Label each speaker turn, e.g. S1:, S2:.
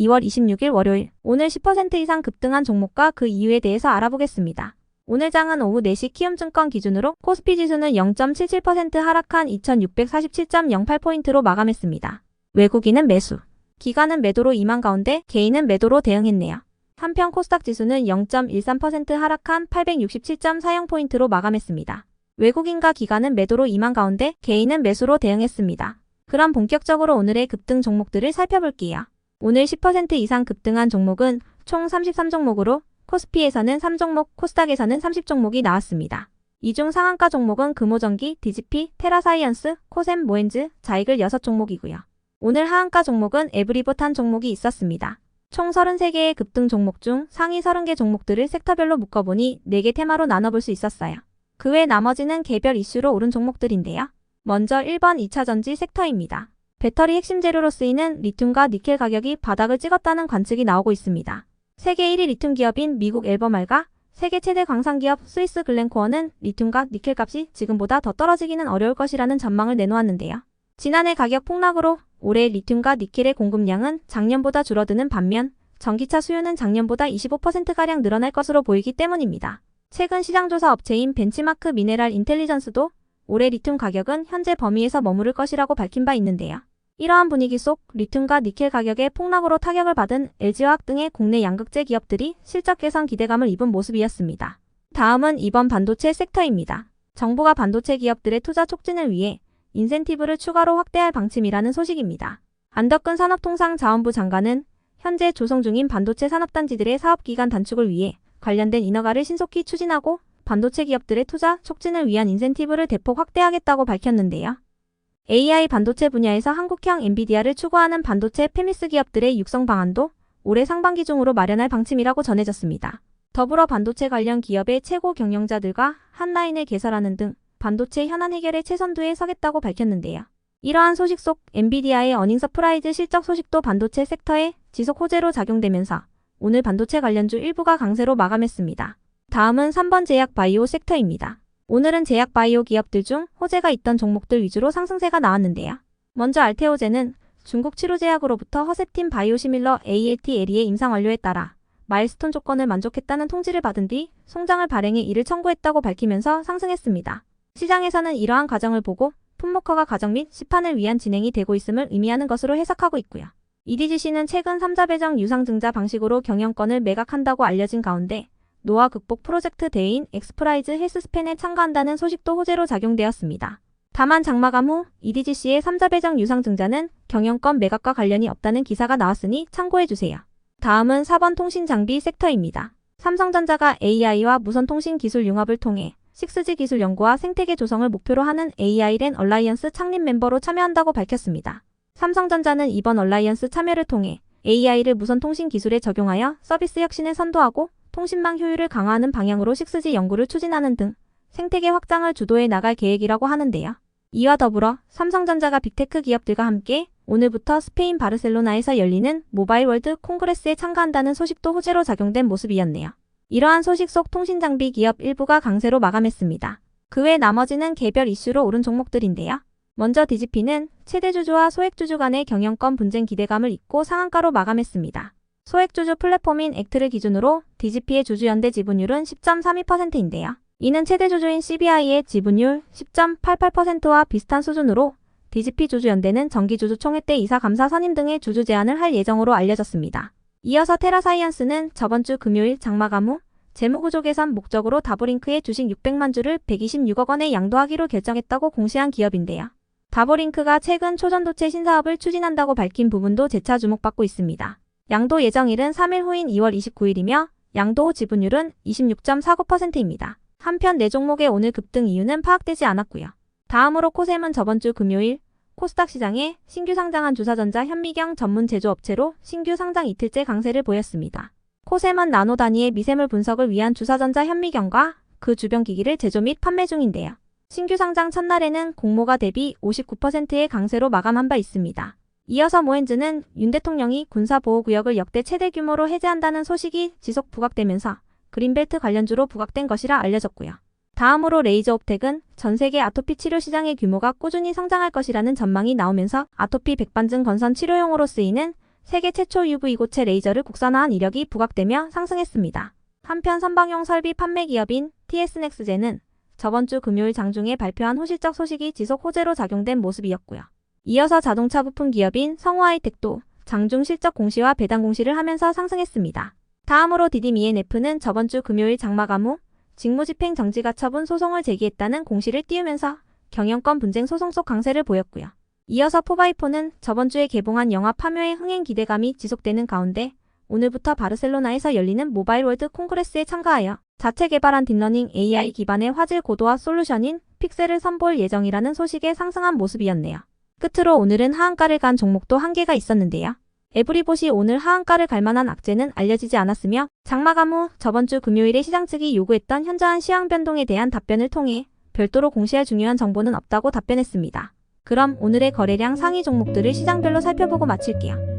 S1: 2월 26일 월요일, 오늘 10% 이상 급등한 종목과 그 이유에 대해서 알아보겠습니다. 오늘 장은 오후 4시 키움증권 기준으로 코스피 지수는 0.77% 하락한 2647.08포인트로 마감했습니다. 외국인은 매수, 기관은 매도로 임한 가운데 개인은 매도로 대응했네요. 한편 코스닥 지수는 0.13% 하락한 867.40포인트로 마감했습니다. 외국인과 기관은 매도로 임한 가운데 개인은 매수로 대응했습니다. 그럼 본격적으로 오늘의 급등 종목들을 살펴볼게요. 오늘 10% 이상 급등한 종목은 총 33종목으로 코스피에서는 3종목, 코스닥에서는 30종목이 나왔습니다. 이 중 상한가 종목은 금호전기, 디지피, 테라사이언스, 코셈, 모엔즈, 자이글 6종목이고요. 오늘 하한가 종목은 에브리봇한 종목이 있었습니다. 총 33개의 급등 종목 중 상위 30개 종목들을 섹터별로 묶어보니 4개 테마로 나눠볼 수 있었어요. 그 외 나머지는 개별 이슈로 오른 종목들인데요. 먼저 1번 2차전지 섹터입니다. 배터리 핵심 재료로 쓰이는 리튬과 니켈 가격이 바닥을 찍었다는 관측이 나오고 있습니다. 세계 1위 리튬 기업인 미국 앨범알과 세계 최대 광산기업 스위스 글렌코어는 리튬과 니켈 값이 지금보다 더 떨어지기는 어려울 것이라는 전망을 내놓았는데요. 지난해 가격 폭락으로 올해 리튬과 니켈의 공급량은 작년보다 줄어드는 반면 전기차 수요는 작년보다 25%가량 늘어날 것으로 보이기 때문입니다. 최근 시장조사 업체인 벤치마크 미네랄 인텔리전스도 올해 리튬 가격은 현재 범위에서 머무를 것이라고 밝힌 바 있는데요. 이러한 분위기 속 리튬과 니켈 가격의 폭락으로 타격을 받은 LG화학 등의 국내 양극재 기업들이 실적 개선 기대감을 입은 모습이었습니다. 다음은 이번 반도체 섹터입니다. 정부가 반도체 기업들의 투자 촉진을 위해 인센티브를 추가로 확대할 방침이라는 소식입니다. 안덕근 산업통상자원부 장관은 현재 조성 중인 반도체 산업단지들의 사업기간 단축을 위해 관련된 인허가를 신속히 추진하고 반도체 기업들의 투자 촉진을 위한 인센티브를 대폭 확대하겠다고 밝혔는데요. AI 반도체 분야에서 한국형 엔비디아를 추구하는 반도체 페미스 기업들의 육성 방안도 올해 상반기 중으로 마련할 방침이라고 전해졌습니다. 더불어 반도체 관련 기업의 최고 경영자들과 한 라인을 개설하는 등 반도체 현안 해결에 최선두에 서겠다고 밝혔는데요. 이러한 소식 속 엔비디아의 어닝 서프라이즈 실적 소식도 반도체 섹터에 지속 호재로 작용되면서 오늘 반도체 관련주 일부가 강세로 마감했습니다. 다음은 3번 제약 바이오 섹터입니다. 오늘은 제약 바이오 기업들 중 호재가 있던 종목들 위주로 상승세가 나왔는데요. 먼저 알테오젠은 중국 치료제약으로부터 허셉틴 바이오시밀러 ALT-LE의 임상 완료에 따라 마일스톤 조건을 만족했다는 통지를 받은 뒤 송장을 발행해 이를 청구했다고 밝히면서 상승했습니다. 시장에서는 이러한 과정을 보고 풋모커가 과정 및 시판을 위한 진행이 되고 있음을 의미하는 것으로 해석하고 있고요. EDGC는 최근 3자 배정 유상증자 방식으로 경영권을 매각한다고 알려진 가운데 노화 극복 프로젝트 대회인 엑스프라이즈 헬스스팬에 참가한다는 소식도 호재로 작용되었습니다. 다만 장마감 후 EDGC의 3자 배정 유상증자는 경영권 매각과 관련이 없다는 기사가 나왔으니 참고해주세요. 다음은 4번 통신장비 섹터입니다. 삼성전자가 AI와 무선통신 기술 융합을 통해 6G 기술 연구와 생태계 조성을 목표로 하는 AI-랜 얼라이언스 창립 멤버로 참여한다고 밝혔습니다. 삼성전자는 이번 얼라이언스 참여를 통해 AI를 무선통신 기술에 적용하여 서비스 혁신을 선도하고 통신망 효율을 강화하는 방향으로 6G 연구를 추진하는 등 생태계 확장을 주도해 나갈 계획이라고 하는데요. 이와 더불어 삼성전자가 빅테크 기업들과 함께 오늘부터 스페인 바르셀로나에서 열리는 모바일 월드 콩그레스에 참가한다는 소식도 호재로 작용된 모습이었네요. 이러한 소식 속 통신장비 기업 일부가 강세로 마감했습니다. 그 외 나머지는 개별 이슈로 오른 종목들인데요. 먼저 디지피는 최대주주와 소액주주 간의 경영권 분쟁 기대감을 잇고 상한가로 마감했습니다. 소액주주 플랫폼인 액트를 기준으로 디지피의 주주연대 지분율은 10.32%인데요. 이는 최대주주인 CBI의 지분율 10.88%와 비슷한 수준으로 디지피 주주연대는 정기주주총회 때 이사 감사 선임 등의 주주 제안을 할 예정으로 알려졌습니다. 이어서 테라사이언스는 저번 주 금요일 장마감 후 재무구조 개선 목적으로 다보링크의 주식 600만 주를 126억 원에 양도하기로 결정했다고 공시한 기업인데요. 다보링크가 최근 초전도체 신사업을 추진한다고 밝힌 부분도 재차 주목받고 있습니다. 양도 예정일은 3일 후인 2월 29일이며 양도 후 지분율은 26.49%입니다. 한편 4종목의 오늘 급등 이유는 파악되지 않았고요. 다음으로 코셈은 저번 주 금요일 코스닥 시장에 신규 상장한 주사전자 현미경 전문 제조업체로 신규 상장 이틀째 강세를 보였습니다. 코셈은 나노 단위의 미세물 분석을 위한 주사전자 현미경과 그 주변 기기를 제조 및 판매 중인데요. 신규 상장 첫날에는 공모가 대비 59%의 강세로 마감한 바 있습니다. 이어서 모엔즈는 윤 대통령이 군사보호구역을 역대 최대 규모로 해제한다는 소식이 지속 부각되면서 그린벨트 관련주로 부각된 것이라 알려졌고요. 다음으로 레이저옵텍은 전 세계 아토피 치료 시장의 규모가 꾸준히 성장할 것이라는 전망이 나오면서 아토피 백반증 건선 치료용으로 쓰이는 세계 최초 UV 고체 레이저를 국산화한 이력이 부각되며 상승했습니다. 한편 선박용 설비 판매 기업인 TS넥스제는 저번 주 금요일 장중에 발표한 호실적 소식이 지속 호재로 작용된 모습이었고요. 이어서 자동차 부품 기업인 성우하이텍도 장중 실적 공시와 배당 공시를 하면서 상승했습니다. 다음으로 DDM-ENF는 저번 주 금요일 장마감 후 직무집행 정지가처분 소송을 제기했다는 공시를 띄우면서 경영권 분쟁 소송 속 강세를 보였고요. 이어서 4x4는 저번 주에 개봉한 영화 파묘의 흥행 기대감이 지속되는 가운데 오늘부터 바르셀로나에서 열리는 모바일 월드 콩그레스에 참가하여 자체 개발한 딥러닝 AI 기반의 화질 고도화 솔루션인 픽셀을 선보일 예정이라는 소식에 상승한 모습이었네요. 끝으로 오늘은 하한가를 간 종목도 한개가 있었는데요. 에브리봇이 오늘 하한가를 갈 만한 악재는 알려지지 않았으며 장마감 후 저번 주 금요일에 시장 측이 요구했던 현저한 시황 변동에 대한 답변을 통해 별도로 공시할 중요한 정보는 없다고 답변했습니다. 그럼 오늘의 거래량 상위 종목들을 시장별로 살펴보고 마칠게요.